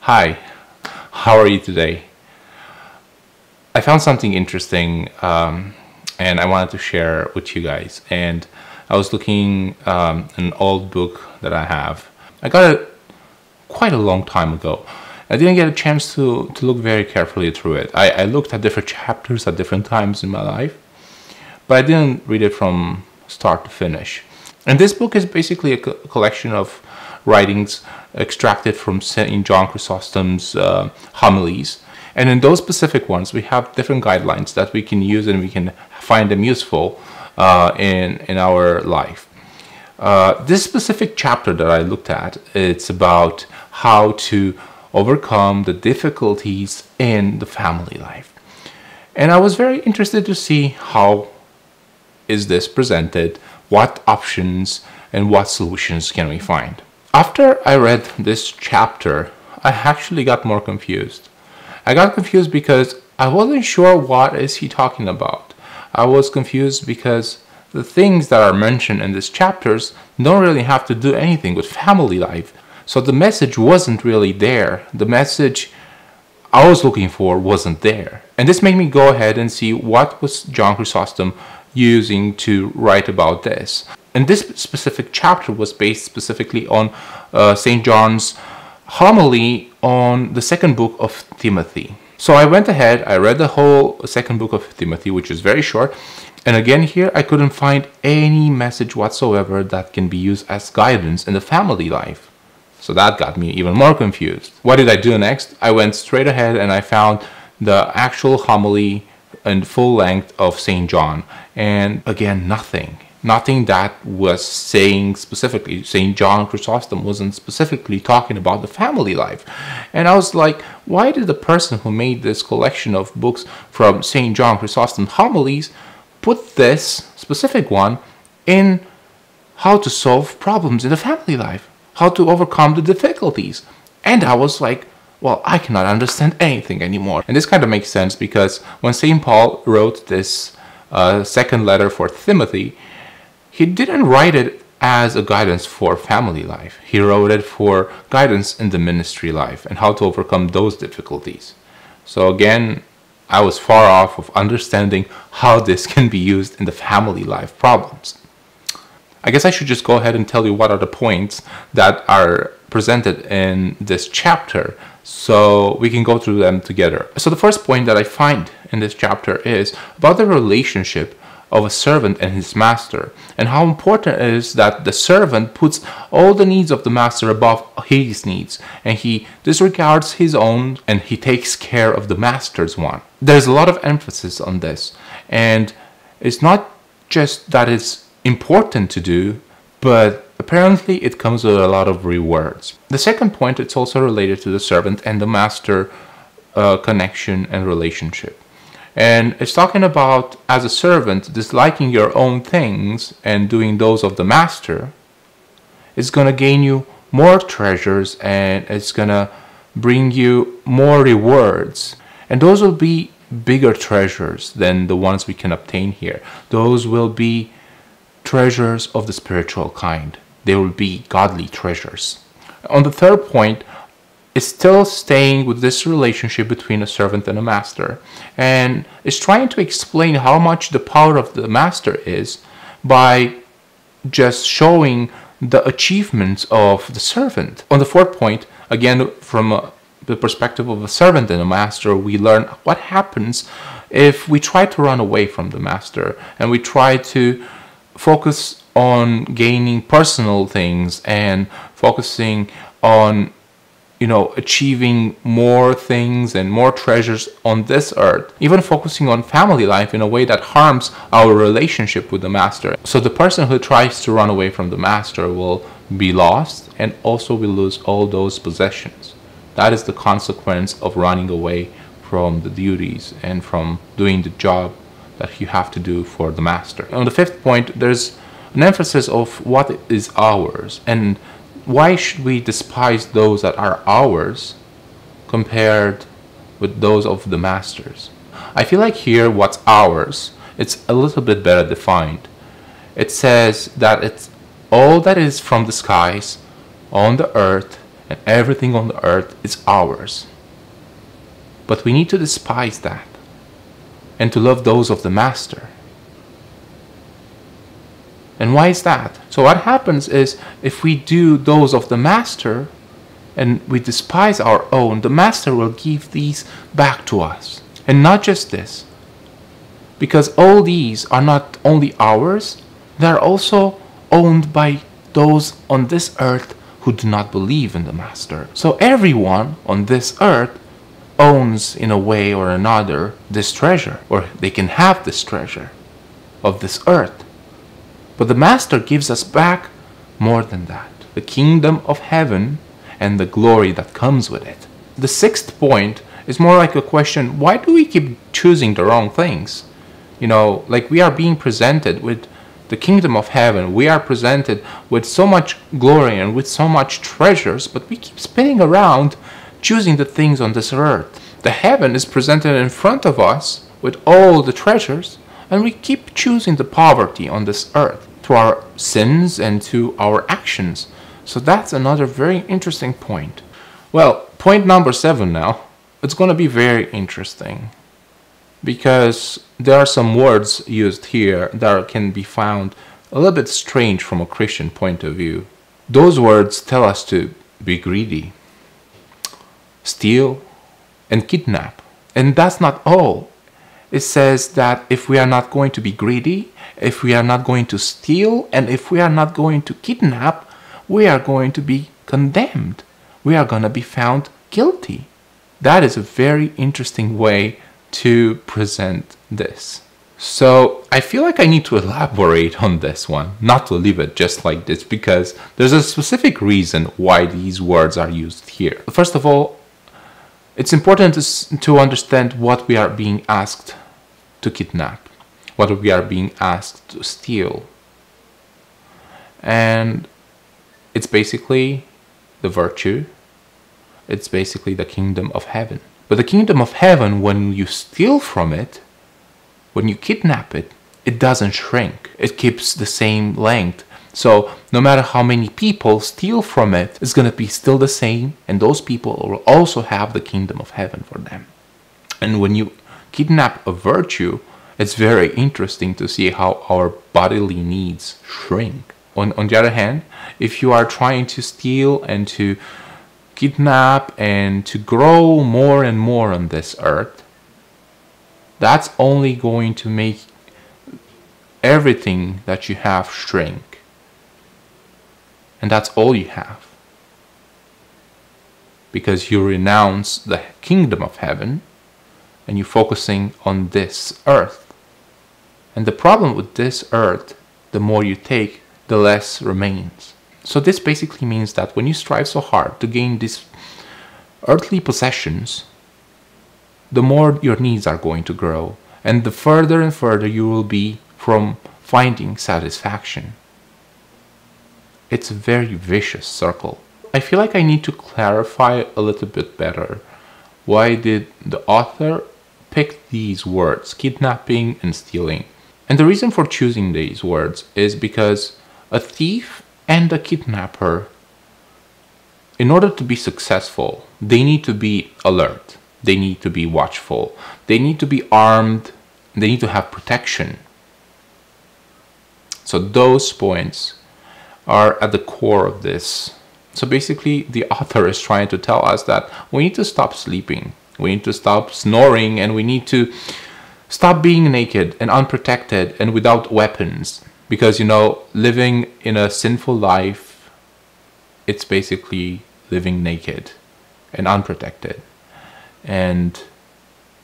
Hi, how are you today? I found something interesting and I wanted to share with you guys. And I was looking an old book that I have. I got it quite a long time ago. I didn't get a chance to look very carefully through it. I looked at different chapters at different times in my life, but I didn't read it from start to finish. And this book is basically a collection of writings extracted from St John Chrysostom's homilies. And in those specific ones, we have different guidelines that we can use and we can find them useful in our life. This specific chapter that I looked at, it's about how to overcome the difficulties in the family life. And I was very interested to see how is this presented, what options and what solutions can we find. After I read this chapter, I actually got more confused. I got confused because I wasn't sure what is he talking about. I was confused because the things that are mentioned in these chapters don't really have to do anything with family life. So the message wasn't really there. The message I was looking for wasn't there. And this made me go ahead and see what was John Chrysostom using to write about this. And this specific chapter was based specifically on St. John's homily on the second book of Timothy. So I went ahead, I read the whole second book of Timothy, which is very short. And again here, I couldn't find any message whatsoever that can be used as guidance in the family life. So that got me even more confused. What did I do next? I went straight ahead and I found the actual homily in full length of St. John. And again, nothing that was saying specifically, St. John Chrysostom wasn't specifically talking about the family life. And I was like, why did the person who made this collection of books from St. John Chrysostom homilies put this specific one in how to solve problems in the family life, how to overcome the difficulties? And I was like, well, I cannot understand anything anymore. And this kind of makes sense because when St. Paul wrote this second letter for Timothy, he didn't write it as a guidance for family life. He wrote it for guidance in the ministry life and how to overcome those difficulties. So again, I was far off of understanding how this can be used in the family life problems. I guess I should just go ahead and tell you what are the points that are presented in this chapter so we can go through them together. So the first point that I find in this chapter is about the relationship of a servant and his master, and how important it is that the servant puts all the needs of the master above his needs, and he disregards his own and he takes care of the master's one. There's a lot of emphasis on this, and it's not just that it's important to do, but apparently it comes with a lot of rewards. The second point, it's also related to the servant and the master connection and relationship. And it's talking about, as a servant, disliking your own things and doing those of the master is going to gain you more treasures and it's going to bring you more rewards. And those will be bigger treasures than the ones we can obtain here. Those will be treasures of the spiritual kind. They will be godly treasures. On the third point, it's still staying with this relationship between a servant and a master, and it's trying to explain how much the power of the master is by just showing the achievements of the servant. On the fourth point, again from the perspective of a servant and a master, we learn what happens if we try to run away from the master and we try to focus on gaining personal things and focusing on achieving more things and more treasures on this earth, even focusing on family life in a way that harms our relationship with the master. So the person who tries to run away from the master will be lost and also will lose all those possessions. That is the consequence of running away from the duties and from doing the job that you have to do for the master. On the fifth point, there's an emphasis of what is ours, and why should we despise those that are ours compared with those of the masters? I feel like here what's ours, it's a little bit better defined. It says that it's all that is from the skies, on the earth, and everything on the earth is ours. But we need to despise that and to love those of the master. And why is that? So what happens is, if we do those of the master and we despise our own, the master will give these back to us. And not just this, because all these are not only ours, they are also owned by those on this earth who do not believe in the master. So everyone on this earth owns, in a way or another, this treasure, or they can have this treasure of this earth. But the master gives us back more than that: the kingdom of heaven and the glory that comes with it. The sixth point is more like a question: why do we keep choosing the wrong things? You know, like, we are being presented with the kingdom of heaven, we are presented with so much glory and with so much treasures, but we keep spinning around choosing the things on this earth. The heaven is presented in front of us with all the treasures, and we keep choosing the poverty on this earth through our sins and to our actions. So that's another very interesting point. Well, point number 7 now. It's going to be very interesting, because there are some words used here that can be found a little bit strange from a Christian point of view. Those words tell us to be greedy, steal, and kidnap. And that's not all. It says that if we are not going to be greedy, if we are not going to steal, and if we are not going to kidnap, we are going to be condemned. We are going to be found guilty. That is a very interesting way to present this. So I feel like I need to elaborate on this one, not to leave it just like this, because there's a specific reason why these words are used here. First of all, it's important to understand what we are being asked to kidnap, what we are being asked to steal. And it's basically the virtue, it's basically the kingdom of heaven. But the kingdom of heaven, when you steal from it, when you kidnap it, it doesn't shrink. It keeps the same length. So no matter how many people steal from it, it's going to be still the same, and those people will also have the kingdom of heaven for them. And when you kidnap a virtue, it's very interesting to see how our bodily needs shrink. On the other hand, if you are trying to steal and to kidnap and to grow more and more on this earth, that's only going to make everything that you have shrink. And that's all you have. Because you renounce the kingdom of heaven and you're focusing on this earth. And the problem with this earth, the more you take, the less remains. So this basically means that when you strive so hard to gain these earthly possessions, the more your needs are going to grow, and the further and further you will be from finding satisfaction. It's a very vicious circle. I feel like I need to clarify a little bit better. Why did the author pick these words, kidnapping and stealing? And the reason for choosing these words is because a thief and a kidnapper, in order to be successful, they need to be alert. They need to be watchful. They need to be armed. They need to have protection. So those points are at the core of this. So basically, the author is trying to tell us that we need to stop sleeping. We need to stop snoring, and we need to stop being naked and unprotected and without weapons. Because, you know, living in a sinful life, it's basically living naked and unprotected. And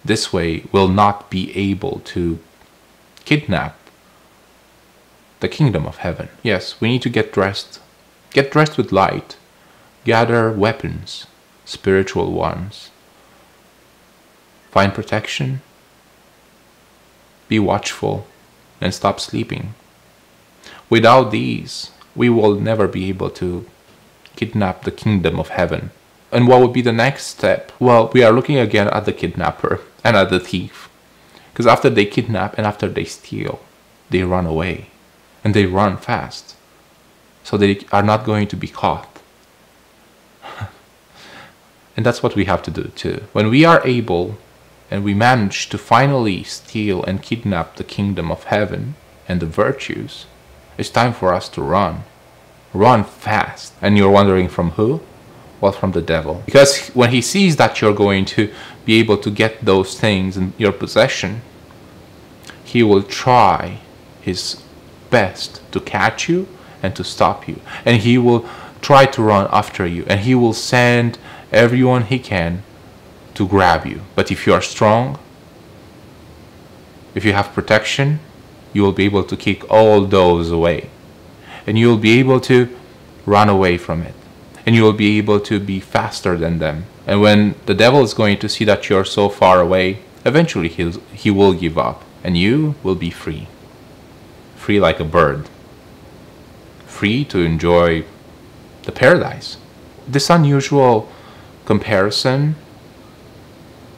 this way we'll not be able to kidnap the kingdom of heaven. Yes, we need to get dressed with light, gather weapons, spiritual ones, find protection, be watchful, and stop sleeping. Without these, we will never be able to kidnap the kingdom of heaven. And what would be the next step? Well, we are looking again at the kidnapper and at the thief. Because after they kidnap and after they steal, they run away. And they run fast. So they are not going to be caught. And that's what we have to do too. When we are able and we manage to finally steal and kidnap the kingdom of heaven and the virtues, it's time for us to run. Run fast. And you're wondering from who? Well, from the devil. Because when he sees that you're going to be able to get those things in your possession, he will try his best to catch you and to stop you. And he will try to run after you. And he will send everyone he can to grab you. But if you are strong, if you have protection, you will be able to kick all those away. And you will be able to run away from it. And you will be able to be faster than them. And when the devil is going to see that you're so far away, eventually he will give up. And you will be free. Free like a bird. Free to enjoy the paradise. This unusual comparison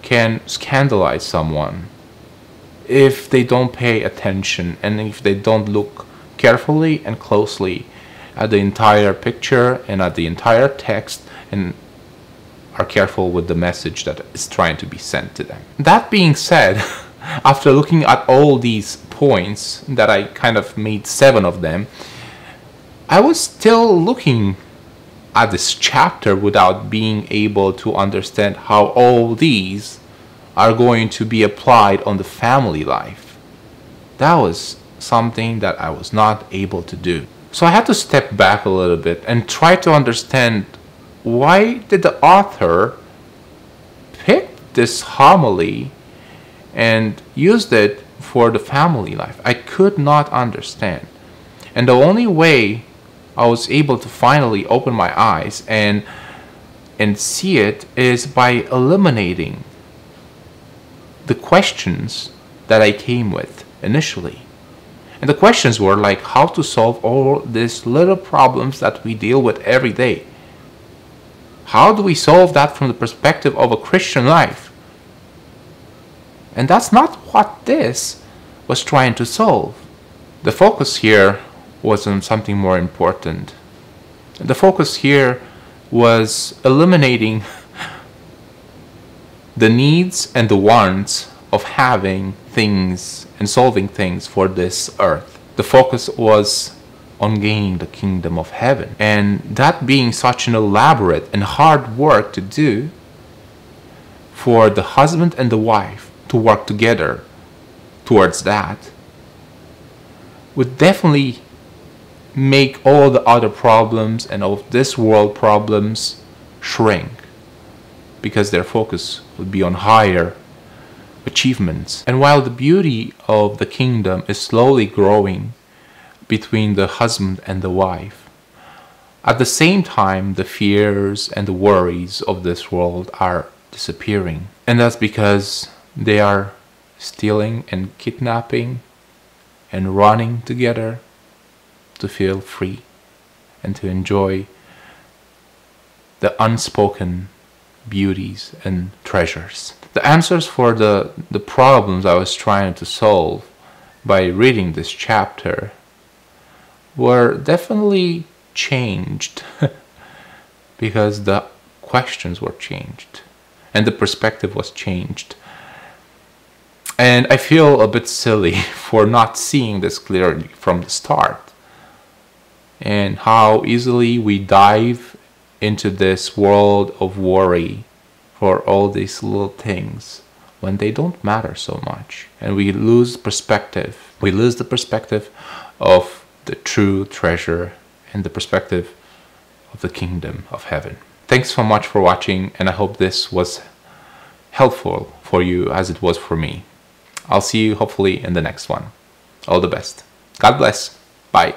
can scandalize someone if they don't pay attention and if they don't look carefully and closely at the entire picture and at the entire text and are careful with the message that is trying to be sent to them. That being said, after looking at all these points that I kind of made 7 of them, I was still looking at this chapter without being able to understand how all these are going to be applied on the family life. That was something that I was not able to do. So I had to step back a little bit and try to understand, why did the author pick this homily and used it for the family life? I could not understand. And the only way I was able to finally open my eyes and see it is by eliminating the questions that I came with initially. And the questions were like how to solve all these little problems that we deal with every day. How do we solve that from the perspective of a Christian life? And that's not what this was trying to solve. The focus here was on something more important. The focus here was eliminating the needs and the wants of having things and solving things for this earth. The focus was on gaining the kingdom of heaven. And that being such an elaborate and hard work to do, for the husband and the wife to work together towards that, would definitely make all the other problems and all this world problems shrink, because their focus would be on higher achievements. And while the beauty of the kingdom is slowly growing between the husband and the wife, at the same time the fears and the worries of this world are disappearing. And that's because they are stealing and kidnapping and running together to feel free and to enjoy the unspoken beauties and treasures. The answers for the problems I was trying to solve by reading this chapter were definitely changed because the questions were changed and the perspective was changed. And I feel a bit silly for not seeing this clearly from the start, and how easily we dive into this world of worry for all these little things when they don't matter so much, and we lose perspective. We lose the perspective of the true treasure and the perspective of the kingdom of heaven. Thanks so much for watching, and I hope this was helpful for you as it was for me. I'll see you hopefully in the next one. All the best. God bless. Bye.